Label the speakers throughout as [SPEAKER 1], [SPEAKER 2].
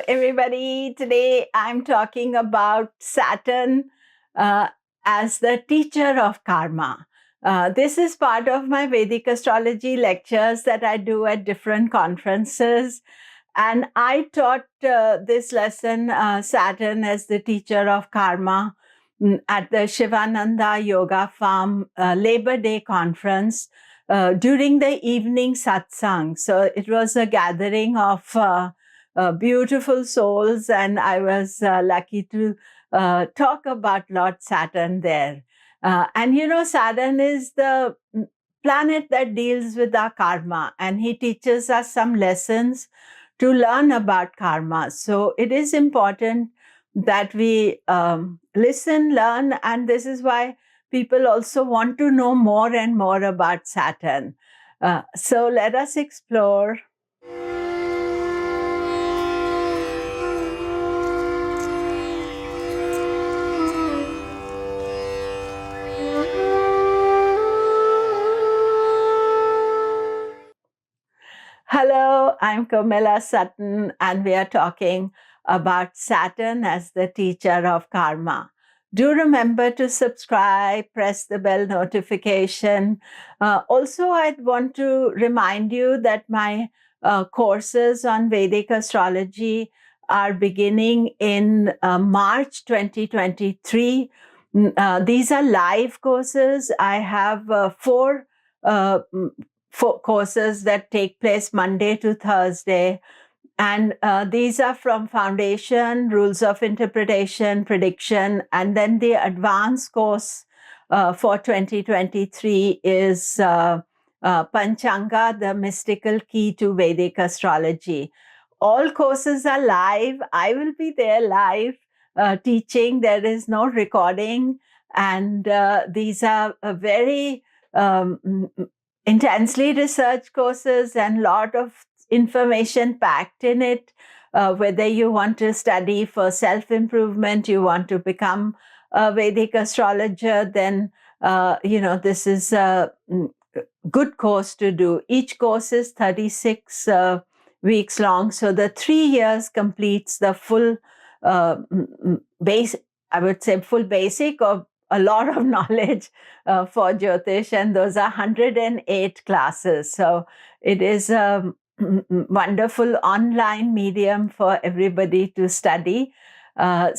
[SPEAKER 1] everybody. Today I'm talking about Saturn uh, as the teacher of karma. This is part of my Vedic astrology lectures that I do at different conferences. And I taught this lesson, Saturn as the teacher of karma, at the Shivananda Yoga Farm Labor Day conference during the evening satsang. So it was a gathering of beautiful souls, and I was lucky to talk about Lord Saturn there. And you know, Saturn is the planet that deals with our karma, and he teaches us some lessons to learn about karma. So it is important that we listen, learn, and this is why people also want to know more and more about Saturn. So let us explore. Hello, I'm Komilla Sutton, and we are talking about Saturn as the teacher of karma. Do remember to subscribe, press the bell notification. Also, I'd want to remind you that my courses on Vedic astrology are beginning in March 2023. These are live courses. I have four courses that take place Monday to Thursday. And these are from foundation, rules of interpretation, prediction, and then the advanced course for 2023 is Panchanga, the mystical key to Vedic astrology. All courses are live. I will be there live teaching. There is no recording. And these are very intensely researched courses and a lot of information packed in it. Whether you want to study for self-improvement, you want to become a Vedic astrologer, then this is a good course to do. Each course is 36 weeks long, so the 3 years completes the full base. I would say full basic of a lot of knowledge for Jyotish, and those are 108 classes. So it is a wonderful online medium for everybody to study. Look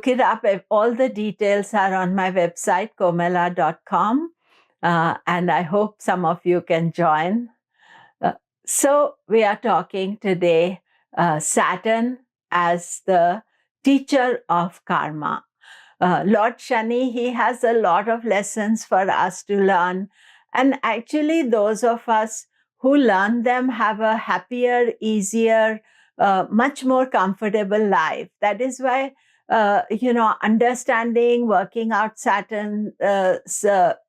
[SPEAKER 1] it up. All the details are on my website, komilla.com, and I hope some of you can join. So we are talking today Saturn as the teacher of karma. Lord Shani, he has a lot of lessons for us to learn. And actually, those of us who learn them have a happier, easier, much more comfortable life. That is why, understanding, working out Saturn's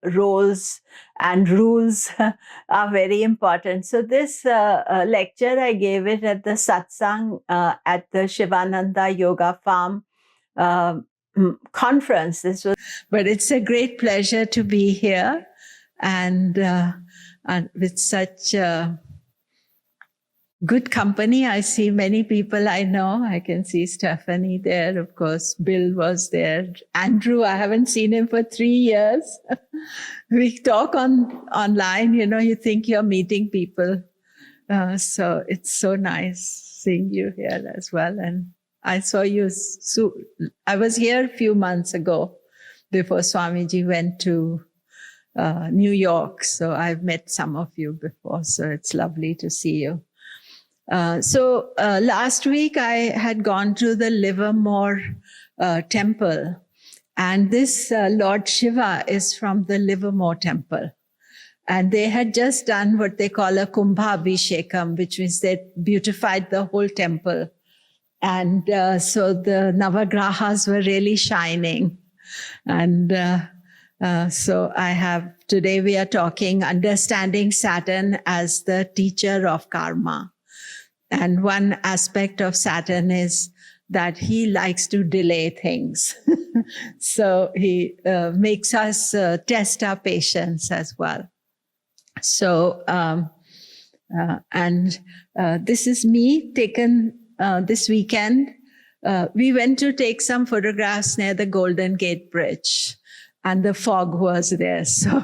[SPEAKER 1] roles and rules are very important. So this lecture, I gave it at the satsang at the Shivananda Yoga Farm conference. But it's a great pleasure to be here, and with such good company. I see many people I know. I can see Stephanie there, of course. Bill was there. Andrew, I haven't seen him for 3 years. We talk online. You think you're meeting people. So it's so nice seeing you here as well. And I saw you. I was here a few months ago before Swamiji went to New York. So I've met some of you before. So it's lovely to see you. Last week I had gone to the Livermore temple. And this Lord Shiva is from the Livermore temple. And they had just done what they call a Kumbhabhishekam, which means they beautified the whole temple. And so the Navagrahas were really shining. And today we are talking understanding Saturn as the teacher of karma. And one aspect of Saturn is that he likes to delay things. So he makes us test our patience as well. So And this is me taken this weekend. We went to take some photographs near the Golden Gate Bridge, and the fog was there. So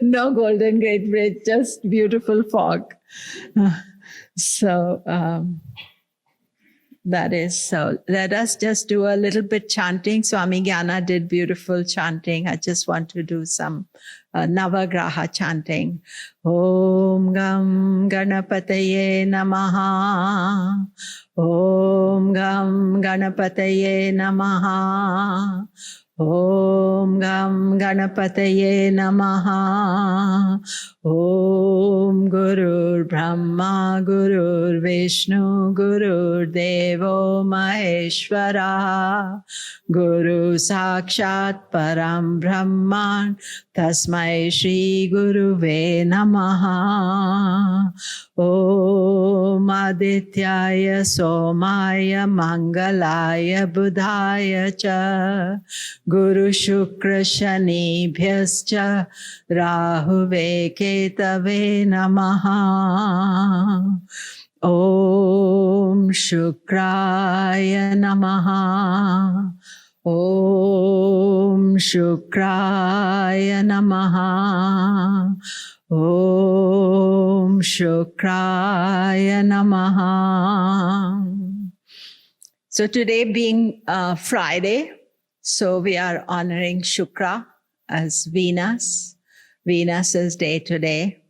[SPEAKER 1] no Golden Gate Bridge, just beautiful fog. So that is so. Let us just do a little bit chanting. Swami Gyana did beautiful chanting. I just want to do some Navagraha chanting. Om Gam Ganapataye Namaha. Om Gam Ganapataye Namaha. Om Gam Ganapataye Namaha. Om Gurur Brahma Gurur Vishnu Gurur Devo Maheshwara. Guru Sakshat Param Brahman Tasmai Shri Guruve Namaha. Om Adityaya Somaya Mangalaya Budhaya Cha Guru Shukra Shani Bhyascha Rahuve Ketave Namaha. Om Shukraya Namaha. Om Shukraya Namaha. Om Shukraya Namaha. So today being Friday, so we are honoring Shukra as Venus. Venus's day today.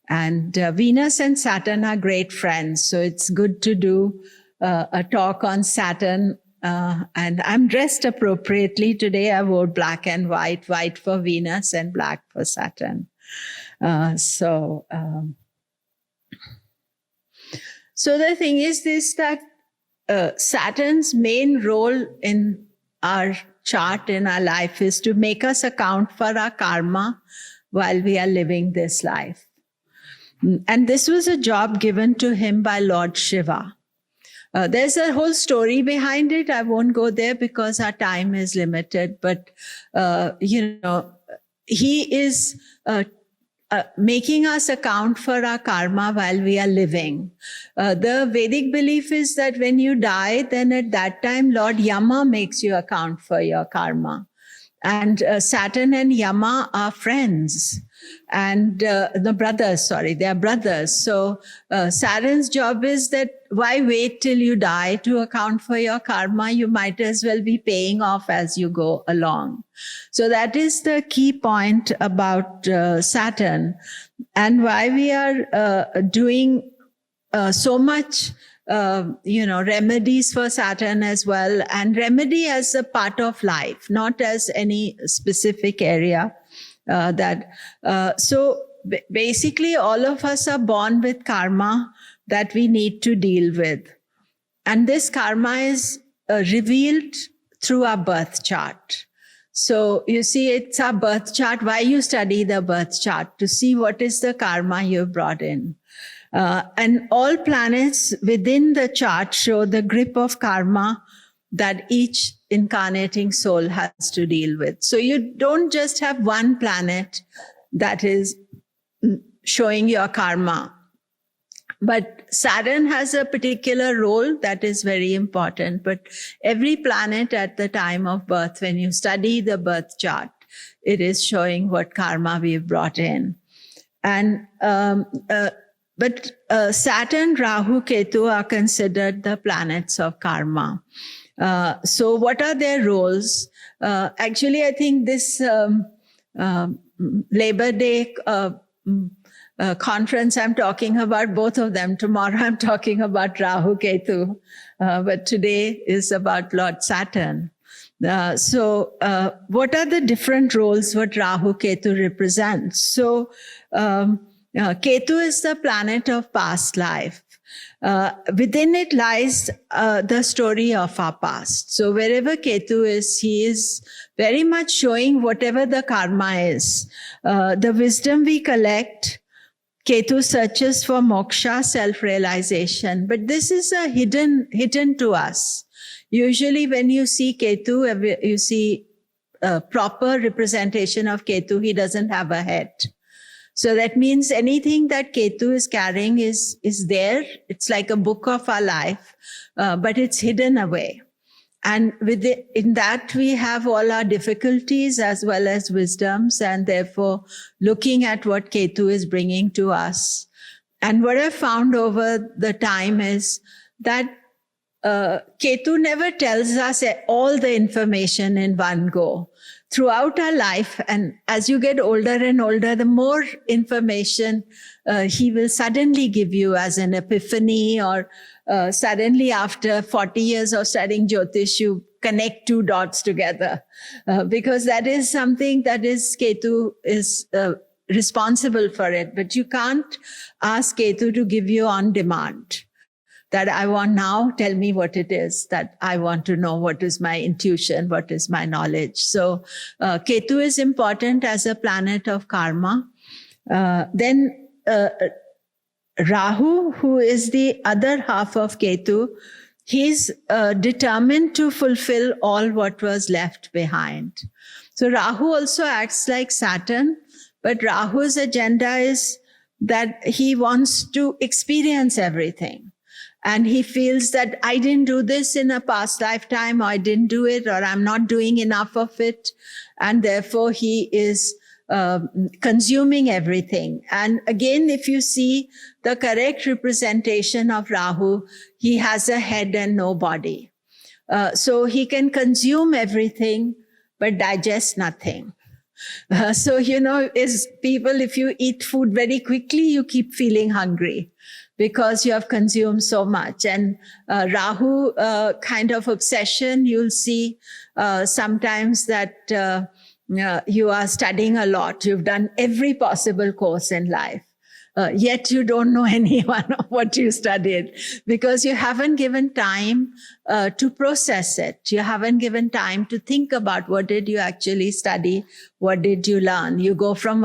[SPEAKER 1] And Venus and Saturn are great friends. So it's good to do a talk on Saturn. And I'm dressed appropriately. Today I wore black and white, white for Venus and black for Saturn. So the thing is this, that Saturn's main role in our chart, in our life, is to make us account for our karma while we are living this life. And this was a job given to him by Lord Shiva. There's a whole story behind it. I won't go there because our time is limited. But, he is making us account for our karma while we are living. The Vedic belief is that when you die, then at that time, Lord Yama makes you account for your karma. And Saturn and Yama are friends. And the brothers, sorry, they are brothers. So Saturn's job is that why wait till you die to account for your karma? You might as well be paying off as you go along. So that is the key point about Saturn, and why we are doing so much remedies for Saturn as well, and remedy as a part of life, not as any specific area. Basically all of us are born with karma that we need to deal with. And this karma is revealed through our birth chart. So you see, it's our birth chart. Why you study the birth chart? To see what is the karma you've brought in. And all planets within the chart show the grip of karma that each incarnating soul has to deal with. So you don't just have one planet that is showing your karma, but Saturn has a particular role that is very important. But every planet at the time of birth, when you study the birth chart, it is showing what karma we've brought in. And But Saturn, Rahu, Ketu are considered the planets of karma. So what are their roles? Actually, I think this Labor Day conference, I'm talking about both of them. Tomorrow I'm talking about Rahu, Ketu, but today is about Lord Saturn. So what are the different roles what Rahu, Ketu represents? So Ketu is the planet of past life. Within it lies the story of our past. So wherever Ketu is, he is very much showing whatever the karma is. The wisdom we collect, Ketu searches for moksha, self-realization. But this is a hidden to us. Usually when you see Ketu, you see a proper representation of Ketu, he doesn't have a head. So that means anything that Ketu is carrying is there. It's like a book of our life, but it's hidden away. And in that, we have all our difficulties as well as wisdoms, and therefore looking at what Ketu is bringing to us. And what I've found over the time is that Ketu never tells us all the information in one go. Throughout our life, and as you get older and older, the more information he will suddenly give you as an epiphany, or suddenly after 40 years of studying Jyotish, you connect two dots together. Because that is something that is Ketu is responsible for it. But you can't ask Ketu to give you on demand. That I want now, tell me what it is that I want to know. What is my intuition? What is my knowledge? So Ketu is important as a planet of karma. Then Rahu, who is the other half of Ketu, he's determined to fulfill all what was left behind. So Rahu also acts like Saturn, but Rahu's agenda is that he wants to experience everything. And he feels that I didn't do this in a past lifetime, or I didn't do it, or I'm not doing enough of it. And therefore he is consuming everything. And again, if you see the correct representation of Rahu, he has a head and no body. So he can consume everything, but digest nothing. So, is people, if you eat food very quickly, you keep feeling hungry, because you have consumed so much. And Rahu kind of obsession, you'll see sometimes that you are studying a lot. You've done every possible course in life. Yet you don't know anyone of what you studied, because you haven't given time to process it. You haven't given time to think about what did you actually study, what did you learn. You go from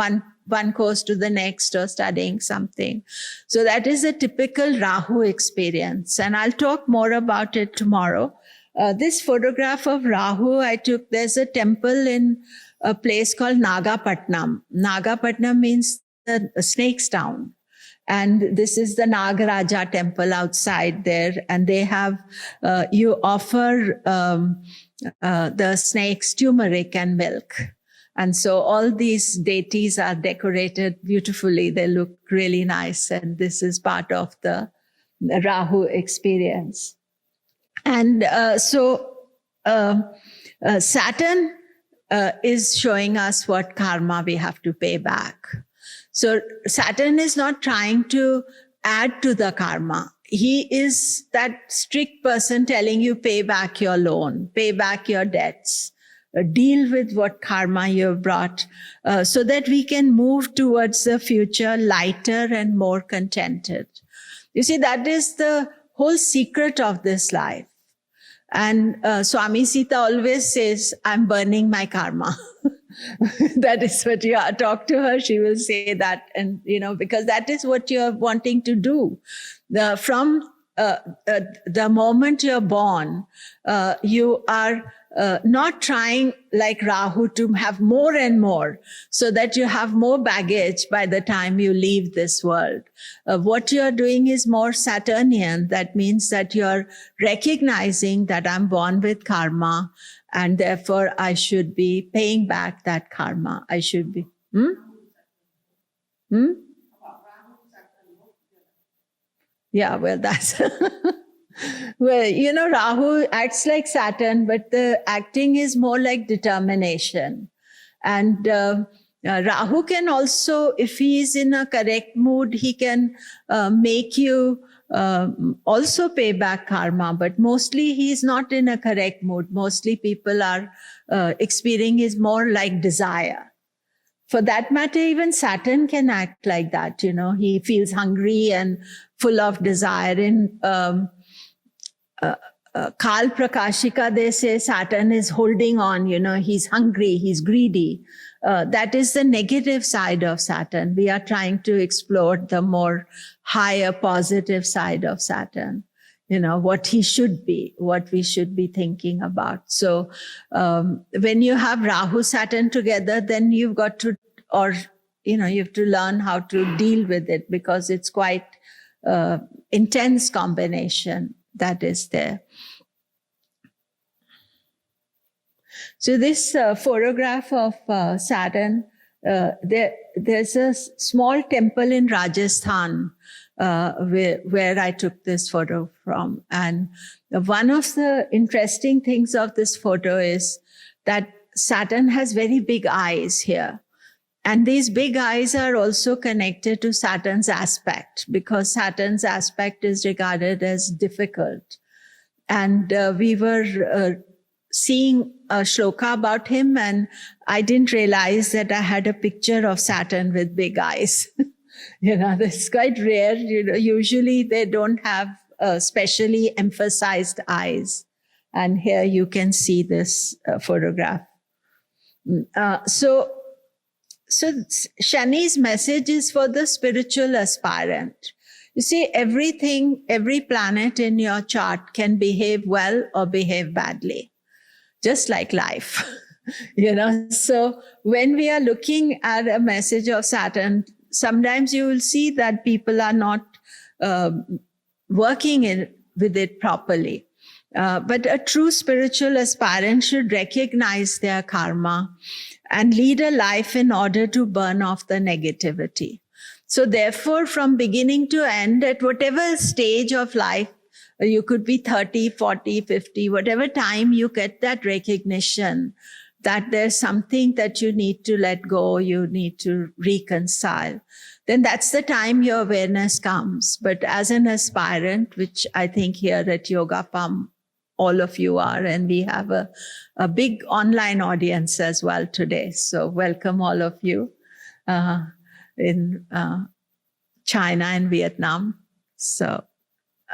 [SPEAKER 1] one course to the next, or studying something. So that is a typical Rahu experience. And I'll talk more about it tomorrow. This photograph of Rahu I took, there's a temple in a place called Nagapatnam. Nagapatnam means the snake's town. And this is the Nagaraja temple outside there. And they have, you offer the snakes turmeric and milk. And so all these deities are decorated beautifully. They look really nice. And this is part of the Rahu experience. And Saturn is showing us what karma we have to pay back. So Saturn is not trying to add to the karma. He is that strict person telling you pay back your loan, pay back your debts, deal with what karma you've brought, so that we can move towards the future lighter and more contented. You see, that is the whole secret of this life. And Swami Sita always says, I'm burning my karma. That is what you talk to her. She will say that, and because that is what you're wanting to do. From the moment you're born, you are not trying like Rahu to have more and more, so that you have more baggage by the time you leave this world. What you're doing is more Saturnian. That means that you're recognizing that I'm born with karma, and therefore I should be paying back that karma. I should be. Yeah, well, that's... Well, Rahu acts like Saturn, but the acting is more like determination. And Rahu can also, if he is in a correct mood, he can make you also pay back karma. But mostly he is not in a correct mood. Mostly people are experiencing is more like desire. For that matter, even Saturn can act like that. He feels hungry and full of desire. In Kal Prakashika, they say Saturn is holding on, he's hungry, he's greedy. That is the negative side of Saturn. We are trying to explore the more higher positive side of Saturn, what he should be, what we should be thinking about. So when you have Rahu Saturn together, then you've got to, or you have to learn how to deal with it, because it's quite intense combination that is there. So this photograph of Saturn, there's a small temple in Rajasthan where I took this photo from. And one of the interesting things of this photo is that Saturn has very big eyes here. And these big eyes are also connected to Saturn's aspect, because Saturn's aspect is regarded as difficult. And we were seeing a shloka about him, and I didn't realize that I had a picture of Saturn with big eyes. That's quite rare. Usually they don't have specially emphasized eyes. And here you can see this photograph. So Shani's message is for the spiritual aspirant. You see, every planet in your chart can behave well or behave badly, just like life. So when we are looking at a message of Saturn, sometimes you will see that people are not working with it properly. But a true spiritual aspirant should recognize their karma and lead a life in order to burn off the negativity. So therefore, from beginning to end, at whatever stage of life, you could be 30, 40, 50, whatever time you get that recognition that there's something that you need to let go, you need to reconcile, then that's the time your awareness comes. But as an aspirant, which I think here at Yoga Palm, all of you are, and we have a big online audience as well today. So welcome all of you in China and Vietnam. So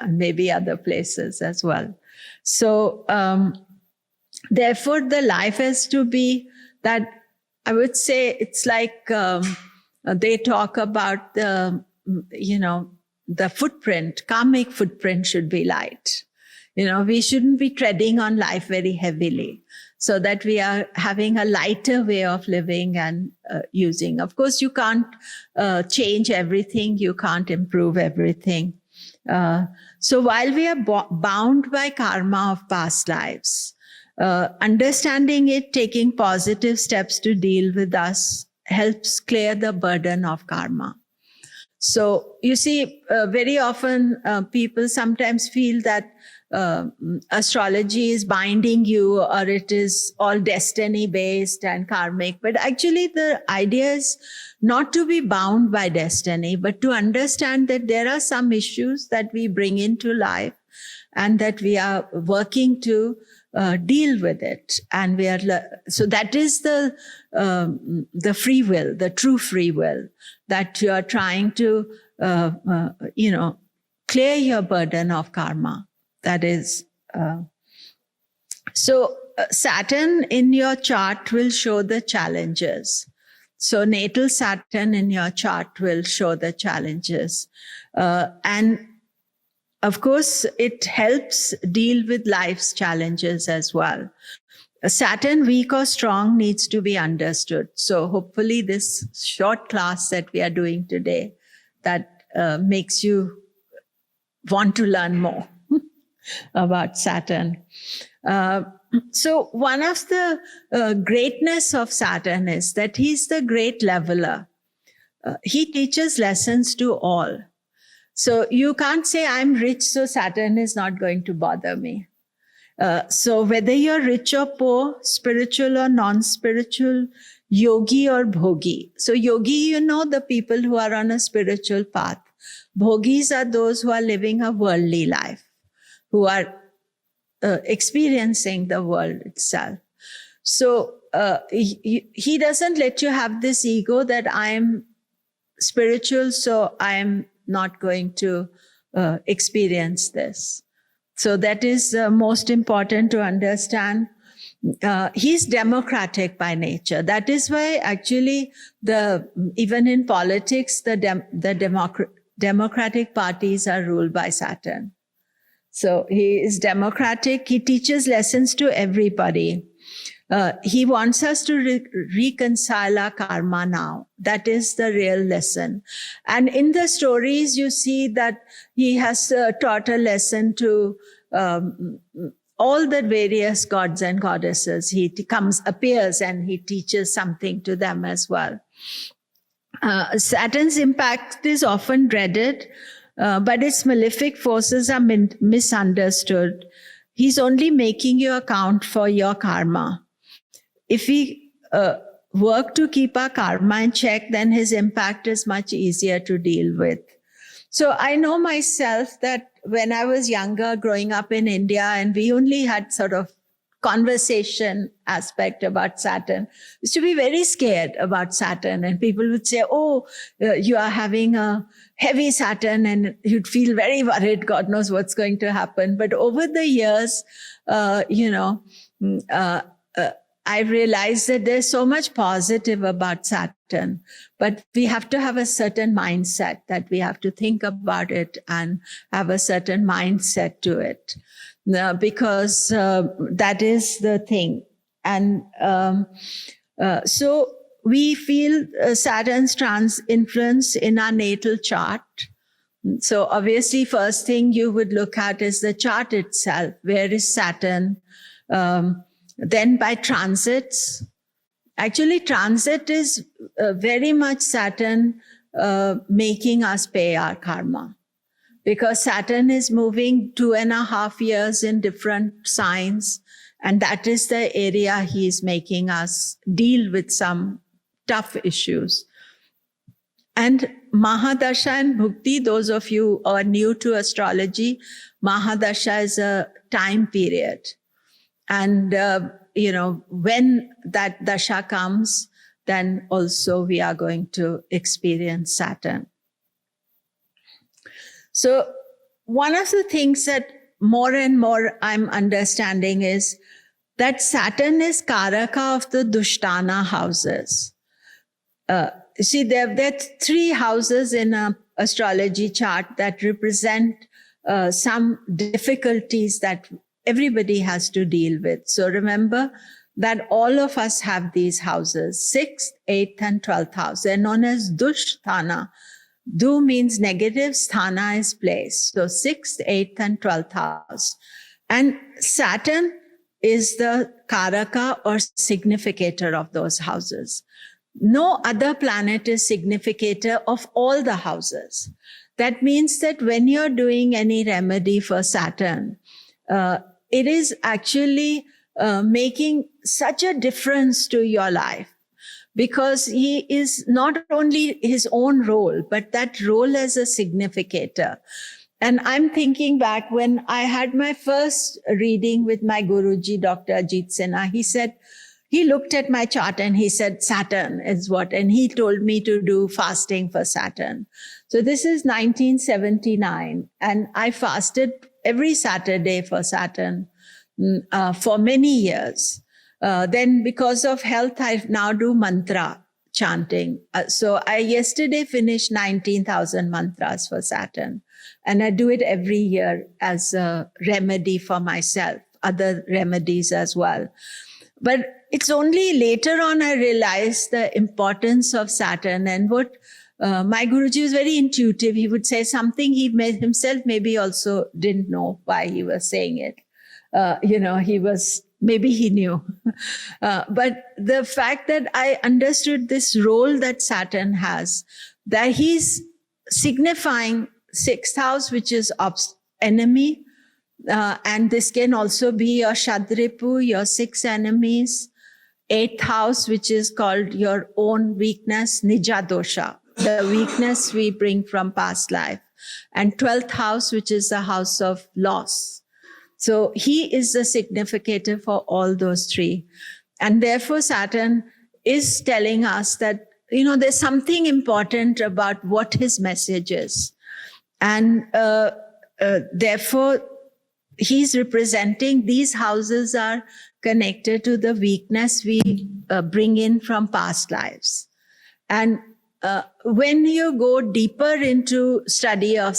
[SPEAKER 1] maybe other places as well. So therefore, the life has to be that, I would say it's like they talk about the footprint, karmic footprint should be light. We shouldn't be treading on life very heavily, so that we are having a lighter way of living and using. Of course, you can't change everything. You can't improve everything. So while we are bound by karma of past lives, understanding it, taking positive steps to deal with us helps clear the burden of karma. So you see, very often people sometimes feel that astrology is binding you, or it is all destiny based and karmic. But actually the idea is not to be bound by destiny, but to understand that there are some issues that we bring into life and that we are working to deal with it. And so that is the free will, the true free will, that you are trying to, clear your burden of karma. That is, so Saturn in your chart will show the challenges. So natal Saturn in your chart will show the challenges. And of course, it helps deal with life's challenges as well. Saturn, weak or strong, needs to be understood. So hopefully this short class that we are doing today, that makes you want to learn more about Saturn. So one of the greatness of Saturn is that he's the great leveler. He teaches lessons to all. So you can't say, I'm rich, so Saturn is not going to bother me. So whether you're rich or poor, spiritual or non-spiritual, yogi or bhogi. So yogi, the people who are on a spiritual path. Bhogis are those who are living a worldly life, who are experiencing the world itself. So he doesn't let you have this ego that I'm spiritual, so I'm not going to experience this. So that is most important to understand. He's democratic by nature. That is why actually even in politics, the democratic parties are ruled by Saturn. So he is democratic. He teaches lessons to everybody. He wants us to reconcile our karma now. That is the real lesson. And in the stories, you see that he has taught a lesson to all the various gods and goddesses. He appears and he teaches something to them as well. Saturn's impact is often dreaded, but its malefic forces are misunderstood. He's only making you account for your karma. If we work to keep our karma in check, then his impact is much easier to deal with. So I know myself that when I was younger, growing up in India, and we only had sort of conversation aspect about Saturn, used to be very scared about Saturn. And people would say, oh, you are having a heavy Saturn, and you'd feel very worried, God knows what's going to happen. But over the years, I realized that there's so much positive about Saturn, but we have to have a certain mindset, that we have to think about it and have a certain mindset to it, because that is the thing. And so we feel Saturn's influence in our natal chart. So obviously, first thing you would look at is the chart itself. Where is Saturn? Then by transits. Actually, transit is very much Saturn making us pay our karma, because Saturn is moving 2.5 years in different signs, and that is the area he's making us deal with some tough issues. And Mahadasha and Bhukti, those of you who are new to astrology, Mahadasha is a time period. And, when that dasha comes, then also we are going to experience Saturn. So one of the things that more and more I'm understanding is that Saturn is Karaka of the Dushtana houses. See, there are 3 houses in an astrology chart that represent some difficulties that everybody has to deal with. So remember that all of us have these houses, 6th, 8th, and 12th house. They're known as Dushtana. Du means negative, sthana is place. So 6th, 8th, and 12th house. And Saturn is the Karaka or significator of those houses. No other planet is significator of all the houses. That means that when you're doing any remedy for Saturn, it is actually making such a difference to your life, because he is not only his own role, but that role as a significator. And I'm thinking back when I had my first reading with my Guruji, Dr. Ajit Sinha. He looked at my chart and he said, Saturn is what, and he told me to do fasting for Saturn. So this is 1979, and I fasted every Saturday for Saturn for many years. Then because of health, I now do mantra chanting. So I yesterday finished 19,000 mantras for Saturn, and I do it every year as a remedy for myself, other remedies as well. But it's only later on I realized the importance of Saturn, and what my Guruji was very intuitive. He would say something he himself maybe also didn't know why he was saying it. Maybe he knew. But the fact that I understood this role that Saturn has, that he's signifying 6th house, which is enemy. And this can also be your Shadripu, your 6 enemies. 8th house, which is called your own weakness, Nija Dosha, the weakness we bring from past life. And 12th house, which is the house of loss. So he is the significator for all those 3. And therefore, Saturn is telling us that, there's something important about what his message is. And therefore, he's representing these houses are connected to the weakness we bring in from past lives. And when you go deeper into study of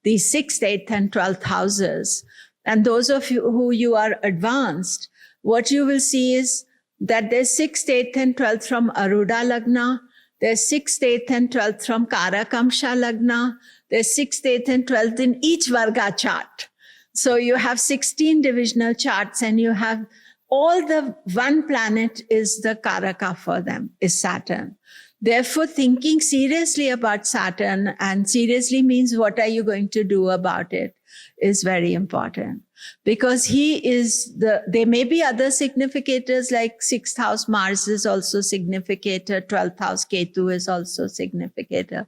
[SPEAKER 1] the 6th, 8th, and 12th houses, and those of you who you are advanced, what you will see is that there's 6th, 8th, and 12th from Aruda Lagna. There's 6th, 8th, and 12th from Karakamsha Lagna. There's 6th, 8th, and 12th in each Varga chart. So you have 16 divisional charts, and you have all the one planet is the Karaka for them, is Saturn. Therefore, thinking seriously about Saturn, and seriously means what are you going to do about it, is very important. Because he is there may be other significators like 6th house Mars is also significator, 12th house Ketu is also significator.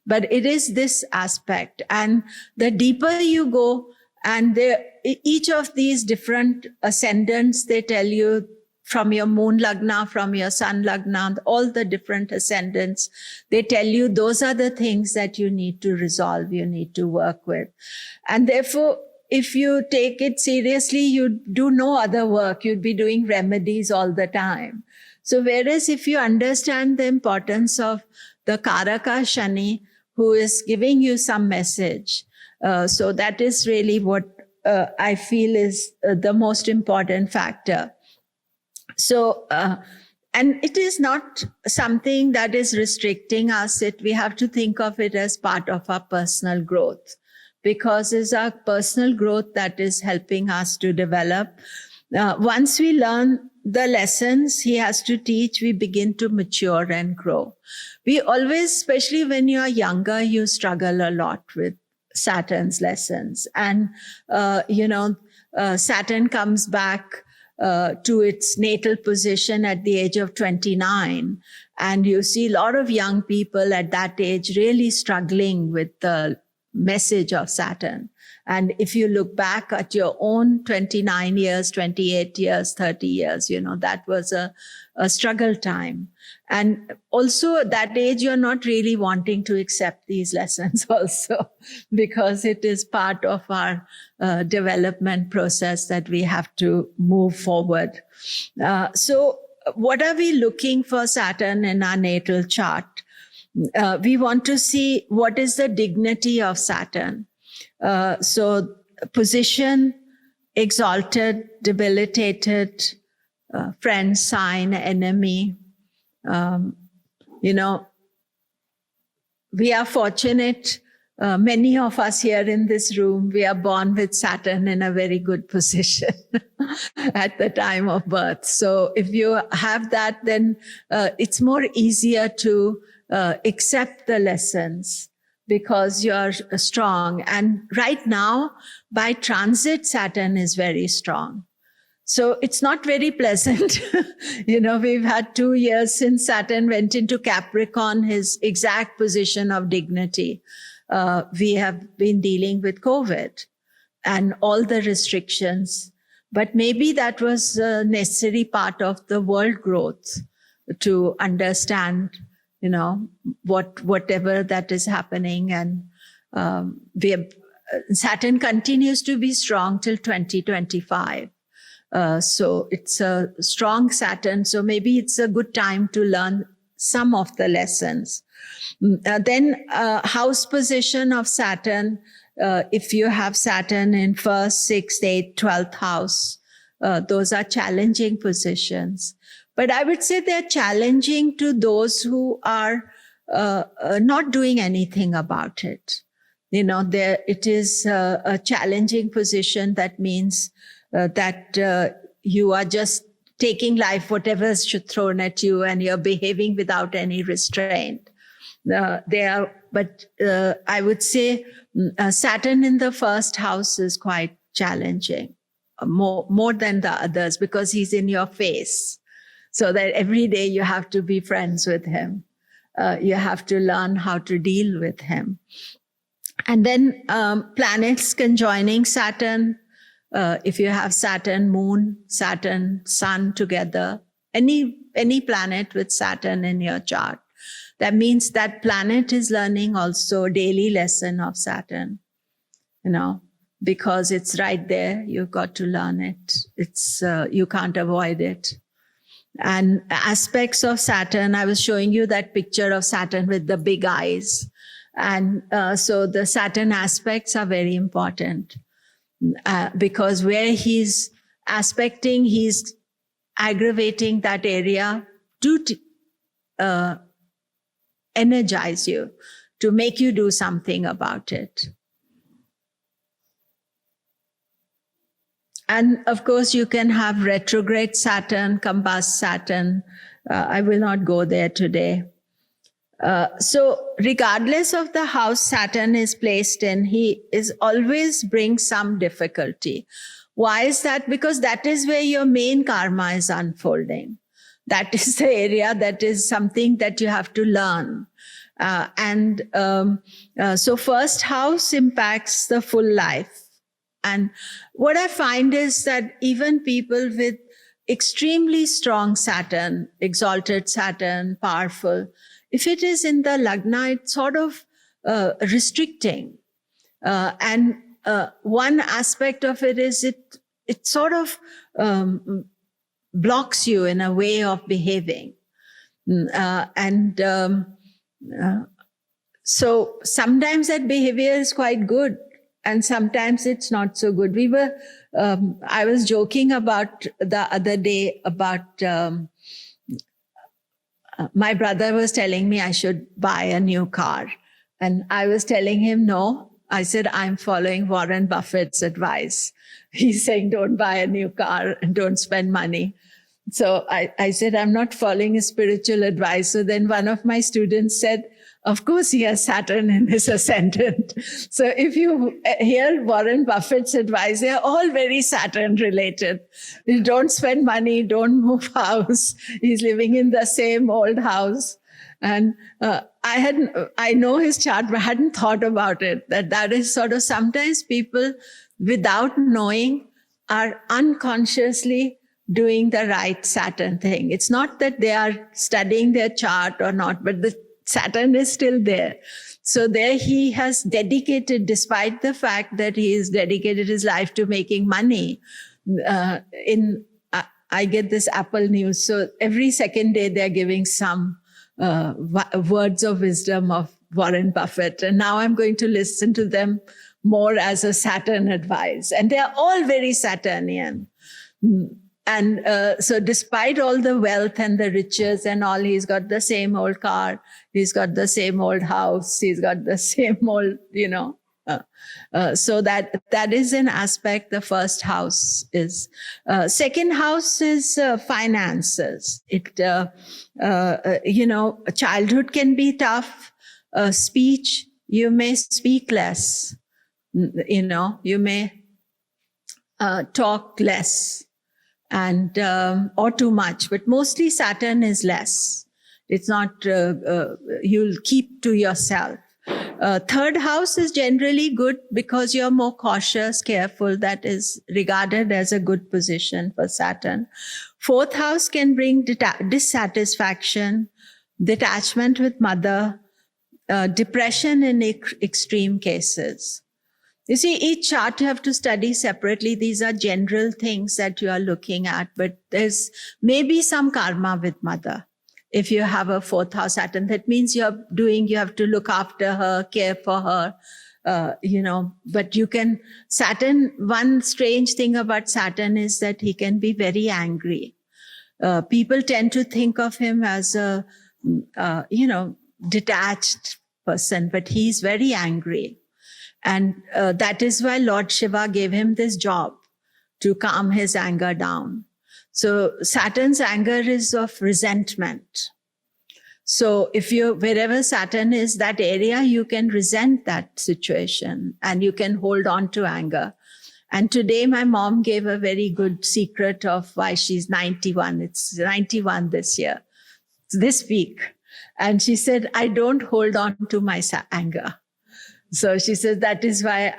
[SPEAKER 1] But it is this aspect. And the deeper you go, and each of these different ascendants, they tell you from your moon lagna, from your sun lagna, all the different ascendants, they tell you those are the things that you need to resolve, you need to work with. And therefore, if you take it seriously, you do no other work. You'd be doing remedies all the time. So whereas if you understand the importance of the Karaka Shani, who is giving you some message, so that is really what I feel is the most important factor. So, and it is not something that is restricting us. We have to think of it as part of our personal growth, because it's our personal growth that is helping us to develop. Once we learn the lessons he has to teach, we begin to mature and grow. We always, especially when you are younger, you struggle a lot with Saturn's lessons. And, Saturn comes back to its natal position at the age of 29. And you see a lot of young people at that age really struggling with the message of Saturn. And if you look back at your own 29 years, 28 years, 30 years, that was a struggle time. And also at that age, you're not really wanting to accept these lessons also, because it is part of our development process that we have to move forward. So what are we looking for Saturn in our natal chart? We want to see what is the dignity of Saturn. So position, exalted, debilitated, friend, sign, enemy. We are fortunate. Many of us here in this room, we are born with Saturn in a very good position at the time of birth. So if you have that, then it's more easier to accept the lessons, because you're strong. And right now, by transit, Saturn is very strong. So it's not very pleasant. We've had 2 years since Saturn went into Capricorn, his exact position of dignity. We have been dealing with COVID and all the restrictions. But maybe that was a necessary part of the world growth to understand whatever that is happening. And Saturn continues to be strong till 2025. So it's a strong Saturn. So maybe it's a good time to learn some of the lessons. Then house position of Saturn. If you have Saturn in 1st, 6th, 8th, 12th house, those are challenging positions. But I would say they're challenging to those who are not doing anything about it. It is a challenging position. That means that you are just taking life, whatever is thrown at you, and you're behaving without any restraint. I would say Saturn in the 1st house is quite challenging, more than the others, because he's in your face. So that every day you have to be friends with him. You have to learn how to deal with him. And then planets conjoining Saturn. If you have Saturn, Moon, Saturn, Sun together, any planet with Saturn in your chart, that means that planet is learning also daily lesson of Saturn, because it's right there. You've got to learn it. It's you can't avoid it. And aspects of Saturn, I was showing you that picture of Saturn with the big eyes. And so the Saturn aspects are very important, because where he's aspecting, he's aggravating that area to energize you, to make you do something about it. And of course, you can have retrograde Saturn, combust Saturn. I will not go there today. So regardless of the house Saturn is placed in, he is always brings some difficulty. Why is that? Because that is where your main karma is unfolding. That is the area that is something that you have to learn. So first house impacts the full life. And what I find is that even people with extremely strong Saturn, exalted Saturn, powerful, if it is in the Lagna, it's sort of restricting. One aspect of it is it sort of blocks you in a way of behaving. So sometimes that behavior is quite good, and sometimes it's not so good. I was joking about the other day about, my brother was telling me I should buy a new car. And I was telling him, no. I said, I'm following Warren Buffett's advice. He's saying, don't buy a new car and don't spend money. So I said, I'm not following his spiritual advice. So then one of my students said, of course, he has Saturn in his ascendant. So if you hear Warren Buffett's advice, they're all very Saturn related. You don't spend money, don't move house. He's living in the same old house. And I know his chart, but I hadn't thought about it. That is sort of sometimes people, without knowing, are unconsciously doing the right Saturn thing. It's not that they are studying their chart or not, but the Saturn is still there. So there he has dedicated, despite the fact that he has dedicated his life to making money. I get this Apple News. So every second day they're giving some words of wisdom of Warren Buffett. And now I'm going to listen to them more as a Saturn advice. And they're all very Saturnian. And so despite all the wealth and the riches and all, he's got the same old car, he's got the same old house, he's got the same old, so that is an aspect. The first house is. Second house is finances. Childhood can be tough. Speech, you may speak less. You may talk less. And or too much, but mostly Saturn is less. It's not, you'll keep to yourself. Third house is generally good because you're more cautious, careful. That is regarded as a good position for Saturn. Fourth house can bring dissatisfaction, detachment with mother, depression in extreme cases. You see, each chart you have to study separately. These are general things that you are looking at, but there's maybe some karma with mother. If you have a fourth house Saturn, that means you have to look after her, care for her, but Saturn, one strange thing about Saturn is that he can be very angry. People tend to think of him as a, detached person, but he's very angry. And that is why Lord Shiva gave him this job, to calm his anger down. So Saturn's anger is of resentment. So wherever Saturn is, that area, you can resent that situation and you can hold on to anger. And today my mom gave a very good secret of why she's 91. It's 91 this week. And she said, I don't hold on to my anger. So she says, that is why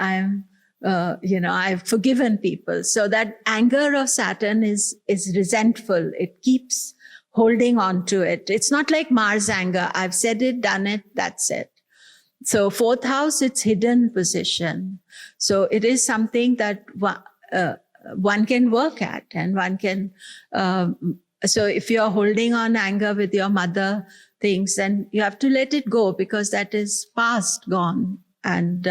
[SPEAKER 1] I've forgiven people. So that anger of Saturn is resentful. It keeps holding on to it. It's not like Mars anger. I've said it, done it, that's it. So fourth house, it's hidden position. So it is something that one can work at, and one can, so if you're holding on anger with your mother things, then you have to let it go because that is past, gone. And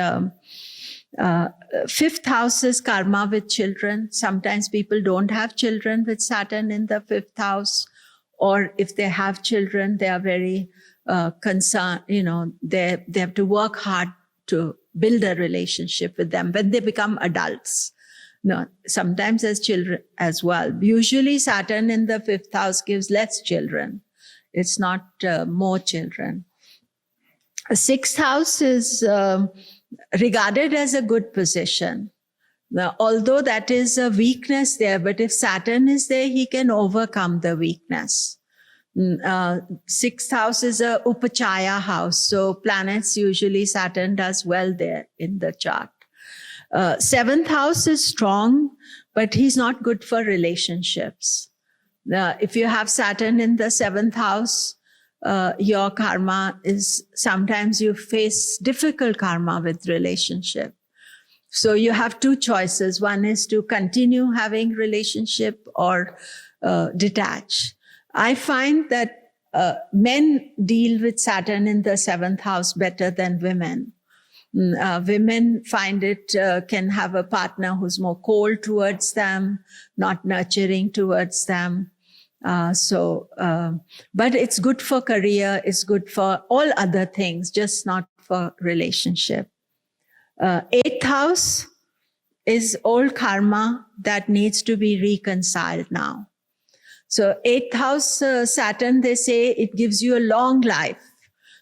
[SPEAKER 1] Fifth house is karma with children. Sometimes people don't have children with Saturn in the fifth house, or if they have children, they are very concerned. They have to work hard to build a relationship with them when they become adults. No, sometimes as children as well. Usually Saturn in the fifth house gives less children. It's not more children. A sixth house is regarded as a good position. Now, although that is a weakness there, but if Saturn is there, he can overcome the weakness. Sixth house is a upachaya house. So planets, usually Saturn does well there in the chart. Seventh house is strong, but he's not good for relationships. If you have Saturn in the seventh house, your karma is, sometimes you face difficult karma with relationship. So you have two choices. One is to continue having relationship or detach. I find that men deal with Saturn in the seventh house better than women. Women find it, can have a partner who's more cold towards them, not nurturing towards them. But it's good for career, it's good for all other things, just not for relationship. Eighth house is old karma that needs to be reconciled now. So eighth house Saturn, they say it gives you a long life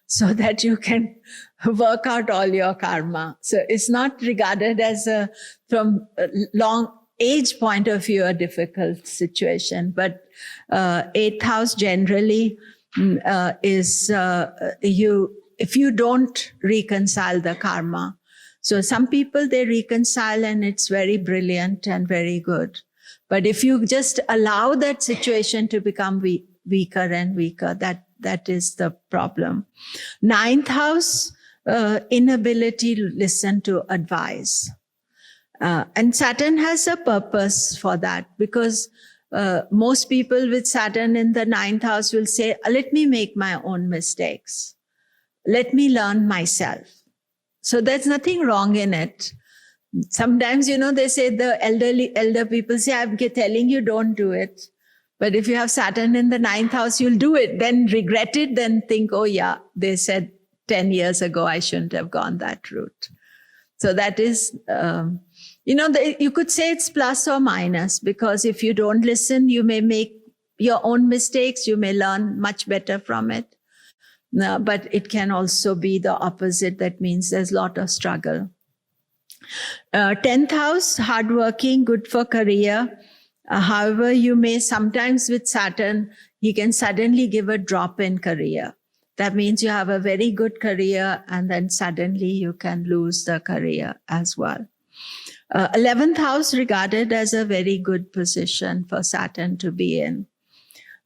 [SPEAKER 1] so that you can work out all your karma. So it's not regarded as from a long age point of view, a difficult situation. But eighth house generally is if you don't reconcile the karma. So some people, they reconcile and it's very brilliant and very good. But if you just allow that situation to become weaker and weaker, that is the problem. Ninth house, inability to listen to advice. And Saturn has a purpose for that, because most people with Saturn in the ninth house will say, let me make my own mistakes. Let me learn myself. So there's nothing wrong in it. Sometimes, they say the elder people say, I'm telling you, don't do it. But if you have Saturn in the ninth house, you'll do it, then regret it, then think, oh yeah, they said 10 years ago, I shouldn't have gone that route. So that is, you could say it's plus or minus, because if you don't listen, you may make your own mistakes. You may learn much better from it. But it can also be the opposite. That means there's a lot of struggle. 10th house, hardworking, good for career. However, you may sometimes with Saturn, he can suddenly give a drop in career. That means you have a very good career and then suddenly you can lose the career as well. 11th house regarded as a very good position for Saturn to be in.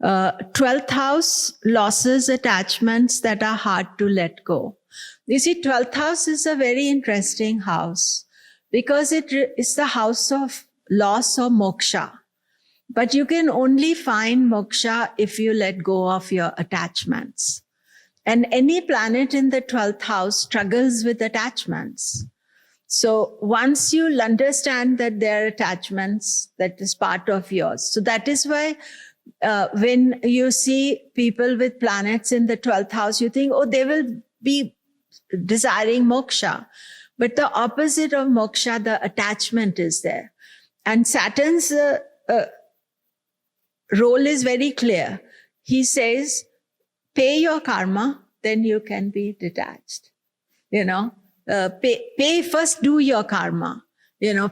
[SPEAKER 1] 12th house, losses, attachments that are hard to let go. You see, 12th house is a very interesting house because it is the house of loss or moksha. But you can only find moksha if you let go of your attachments. And any planet in the 12th house struggles with attachments. So once you'll understand that there are attachments, that is part of yours. So that is why when you see people with planets in the 12th house, you think, oh, they will be desiring moksha. But the opposite of moksha, the attachment is there. And Saturn's role is very clear. He says, pay your karma, then you can be detached. Pay first, do your karma.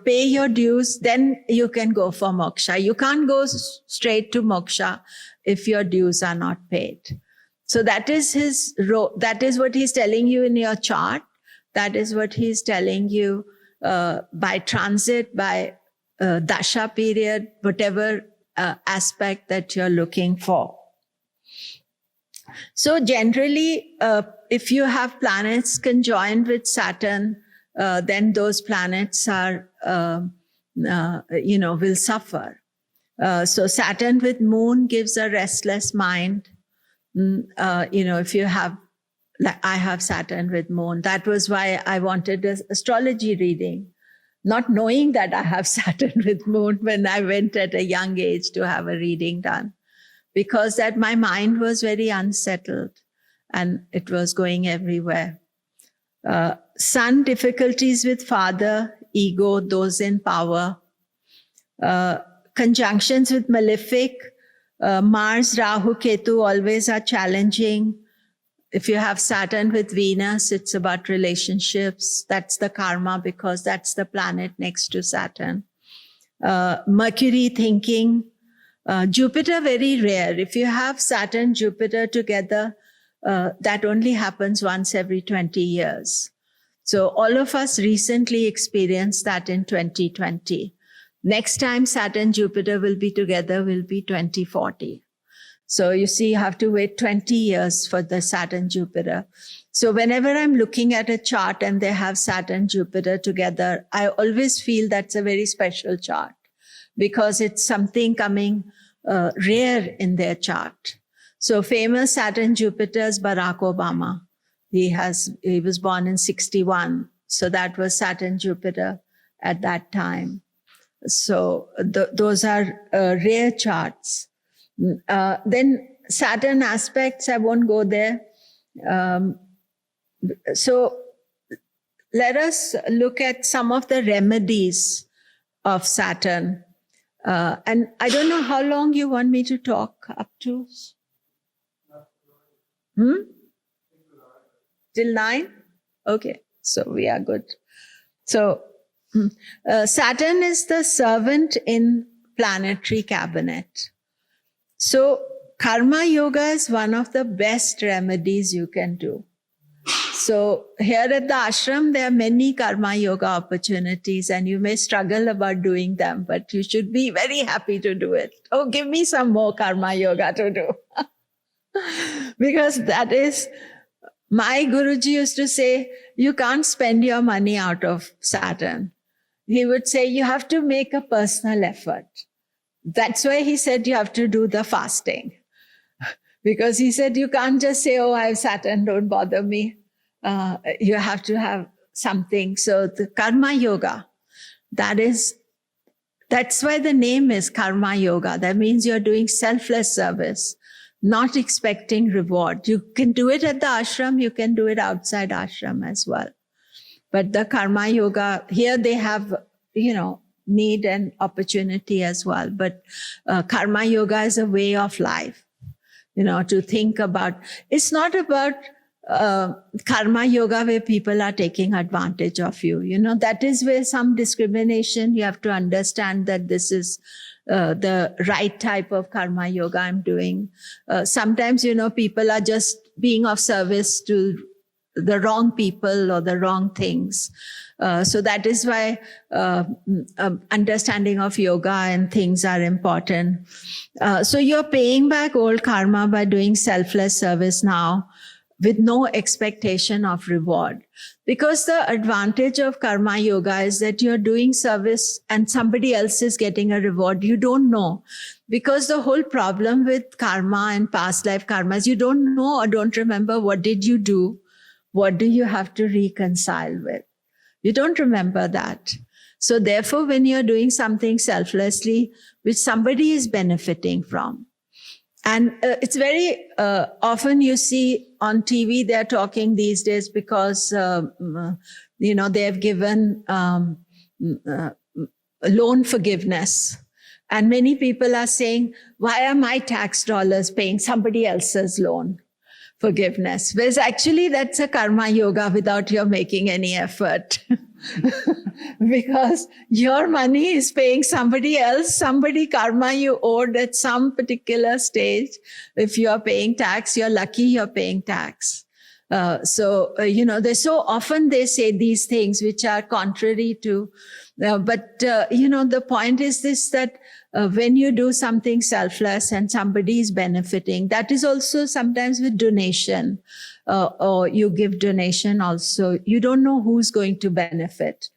[SPEAKER 1] Pay your dues, then you can go for moksha. You can't go straight to moksha if your dues are not paid. So that is his role. That is what he's telling you in your chart. That is what he's telling you by transit, by dasha period, whatever aspect that you're looking for. So generally, if you have planets conjoined with Saturn, then those planets are, will suffer. So Saturn with moon gives a restless mind. If you have I have Saturn with Moon. That was why I wanted an astrology reading, not knowing that I have Saturn with Moon when I went at a young age to have a reading done, because that my mind was very unsettled and it was going everywhere. Sun, difficulties with father, ego, those in power. Conjunctions with malefic, Mars, Rahu, Ketu always are challenging. If you have Saturn with Venus, it's about relationships. That's the karma because that's the planet next to Saturn. Mercury, thinking. Jupiter, very rare. If you have Saturn, Jupiter together, that only happens once every 20 years. So all of us recently experienced that in 2020. Next time Saturn, Jupiter will be together will be 2040. So you see, you have to wait 20 years for the Saturn, Jupiter. So whenever I'm looking at a chart and they have Saturn, Jupiter together, I always feel that's a very special chart because it's something coming rare in their chart. So famous Saturn, Jupiter's Barack Obama. He was born in 61. So that was Saturn, Jupiter at that time. So those are rare charts. Then Saturn aspects, I won't go there. So let us look at some of the remedies of Saturn. And I don't know how long you want me to talk up to. Till 9? Okay, so we are good. So Saturn is the servant in planetary cabinet. So karma yoga is one of the best remedies you can do. So here at the ashram, there are many karma yoga opportunities and you may struggle about doing them, but you should be very happy to do it. Oh, give me some more karma yoga to do. Because that is, my Guruji used to say, you can't spend your money out of Saturn. He would say, you have to make a personal effort. That's why he said you have to do the fasting. Because he said, you can't just say, oh, I have Saturn, don't bother me. You have to have something. So the karma yoga, that's why the name is karma yoga. That means you're doing selfless service, not expecting reward. You can do it at the ashram, you can do it outside ashram as well. But the karma yoga, here they have, need and opportunity as well. But karma yoga is a way of life, to think about. It's not about karma yoga where people are taking advantage of you. That is where some discrimination, you have to understand that this is the right type of karma yoga I'm doing. Sometimes, people are just being of service to the wrong people or the wrong things. So that is why understanding of yoga and things are important. So you're paying back old karma by doing selfless service now with no expectation of reward. Because the advantage of karma yoga is that you're doing service and somebody else is getting a reward. You don't know. Because the whole problem with karma and past life karma is you don't know or don't remember what did you do. What do you have to reconcile with? You don't remember that. So therefore, when you're doing something selflessly, which somebody is benefiting from, and it's very often you see on TV, they're talking these days because, they have given loan forgiveness. And many people are saying, why are my tax dollars paying somebody else's loan forgiveness? Whereas actually that's a karma yoga without your making any effort. Because your money is paying somebody else, somebody karma you owed at some particular stage. If you're paying tax, you're lucky you're paying tax. They so often they say these things which are contrary to, the point is this, that when you do something selfless and somebody is benefiting, that is also sometimes with donation, or you give donation also, you don't know who's going to benefit.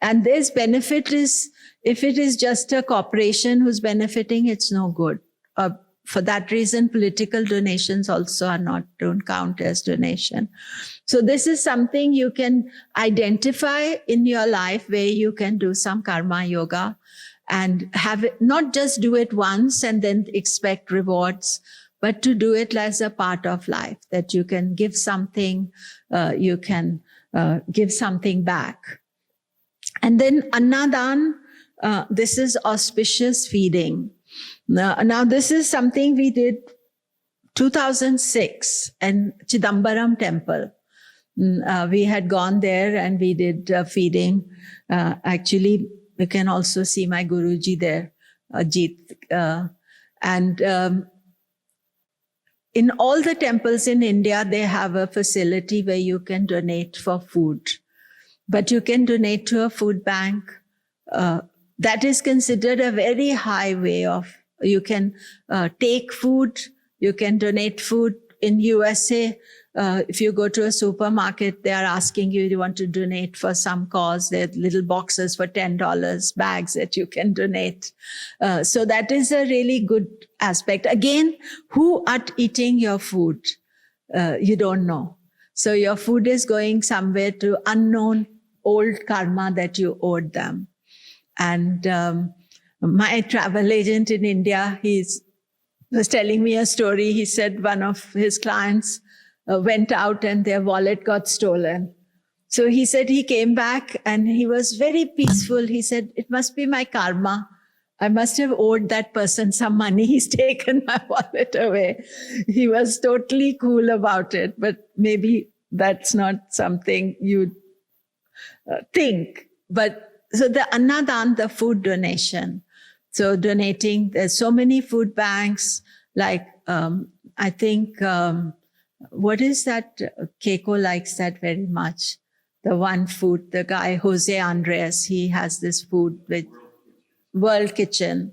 [SPEAKER 1] And this benefit is, if it is just a corporation who's benefiting, it's no good. for that reason, political donations also don't count as donation. So this is something you can identify in your life where you can do some karma yoga and have it, not just do it once and then expect rewards, but to do it as a part of life, that you can give something, you can give something back. And then Annadan, this is auspicious feeding. Now this is something we did 2006 in Chidambaram temple. We had gone there and we did feeding. Actually, you can also see my Guruji there, Ajit. In all the temples in India, they have a facility where you can donate for food. But you can donate to a food bank. That is considered a very high way of, you can take food, you can donate food. In USA, if you go to a supermarket, they are asking you, you want to donate for some cause. There are little boxes for $10, bags that you can donate. So that is a really good aspect. Again, who are eating your food? You don't know. So your food is going somewhere to unknown old karma that you owed them. And my travel agent in India, was telling me a story. He said one of his clients went out and their wallet got stolen. So he said he came back and he was very peaceful. He said, it must be my karma. I must have owed that person some money. He's taken my wallet away. He was totally cool about it, but maybe that's not something you'd think. But so the Annadan, the food donation. So donating, there's so many food banks, like I think, what is that? Keiko likes that very much. The one food, the guy, Jose Andres, he has this food with World Kitchen.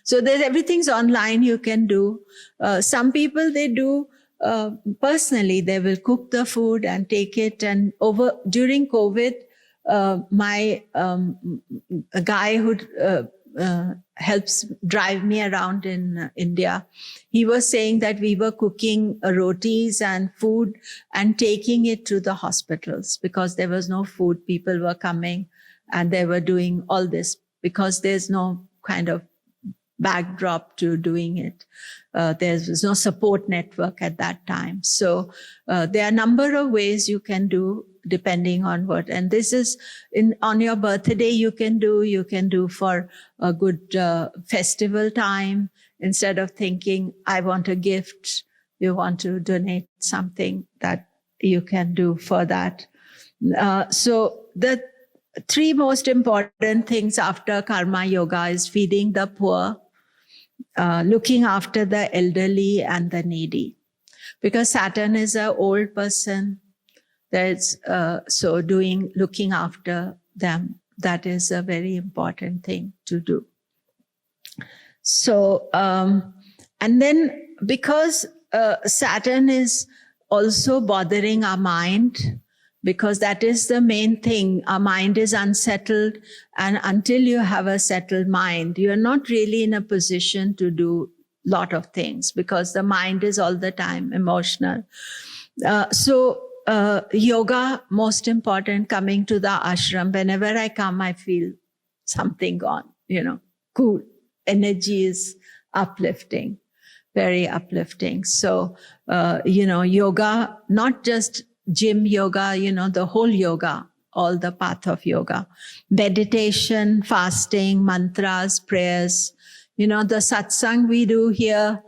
[SPEAKER 1] So there's everything's online you can do. Some people, they do personally, they will cook the food and take it. And during COVID, a guy who helps drive me around in India, he was saying that we were cooking rotis and food and taking it to the hospitals because there was no food. People were coming and they were doing all this because there's no kind of backdrop to doing it. There was no support network at that time. So there are a number of ways you can do depending on what. And this is on your birthday, you can do for a good festival time. Instead of thinking, I want a gift, you want to donate something that you can do for that. So the three most important things after karma yoga is feeding the poor, looking after the elderly and the needy. Because Saturn is an old person, looking after them, that is a very important thing to do. So, and then because Saturn is also bothering our mind, because that is the main thing. Our mind is unsettled, and until you have a settled mind, you're not really in a position to do a lot of things because the mind is all the time emotional. Yoga, most important, coming to the ashram. Whenever I come, I feel something gone, cool. Energy is uplifting, very uplifting. So, yoga, not just gym yoga, the whole yoga, all the path of yoga, meditation, fasting, mantras, prayers, the satsang we do here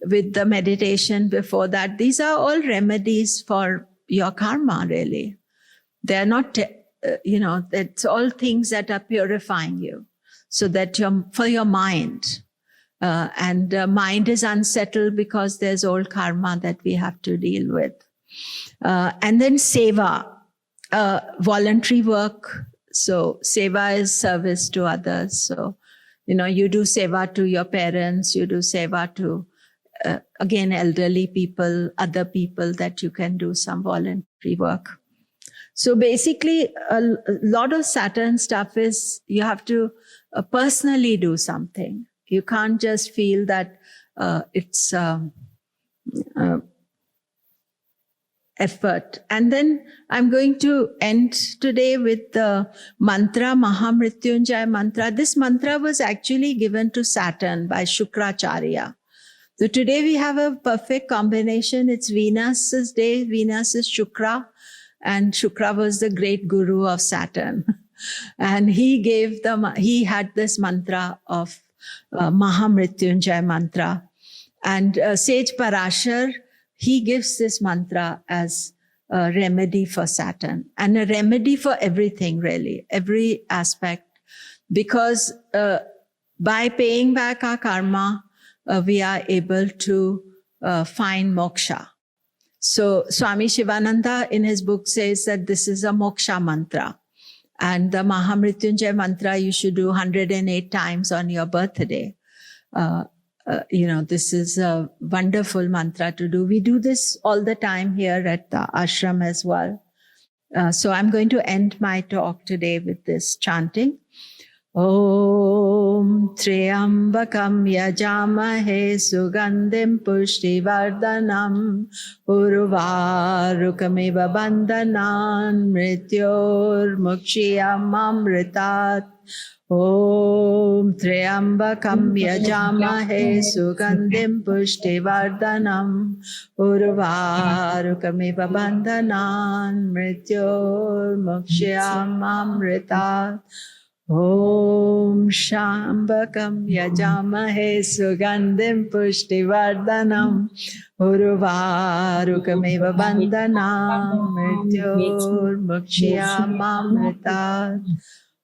[SPEAKER 1] with the meditation before that, these are all remedies for your karma, really. They're not, it's all things that are purifying you so that for your mind. And mind is unsettled because there's old karma that we have to deal with. And then seva, voluntary work. So seva is service to others. So, you do seva to your parents, you do seva to, again, elderly people, other people that you can do some voluntary work. So basically, a lot of Saturn stuff is you have to personally do something. You can't just feel that its effort. And then I'm going to end today with the mantra, Mahamrityunjaya mantra. This mantra was actually given to Saturn by Shukracharya. So today we have a perfect combination. It's Venus's day. Venus is Shukra, and Shukra was the great guru of Saturn. And he had this mantra of Mahamrityunjaya mantra. And Sage Parashar, he gives this mantra as a remedy for Saturn and a remedy for everything, really, every aspect. Because by paying back our karma, we are able to find moksha. So Swami Shivananda in his book says that this is a moksha mantra. And the Mahamrityunjaya mantra you should do 108 times on your birthday. This is a wonderful mantra to do. We do this all the time here at the ashram as well. So I'm going to end my talk today with this chanting. Om Triambakam Yajamahe Sugandhim Pushtivardhanam Urvarukamiva Bandhanan Mrityor Mukshiyam Amritat. Om Triambakam Yajamahe Sugandhim Pushtivardhanam Urvarukamiva Bandhanan Mrityor Mukshiyam Amritat. Om Shambakam Yajamahe Sugandhim Pushtivardhanam Urvarukamiva Bandhanam Mrityor Mukshiyam Amritat.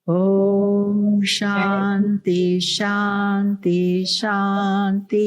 [SPEAKER 1] Om Shanti Shanti Shanti.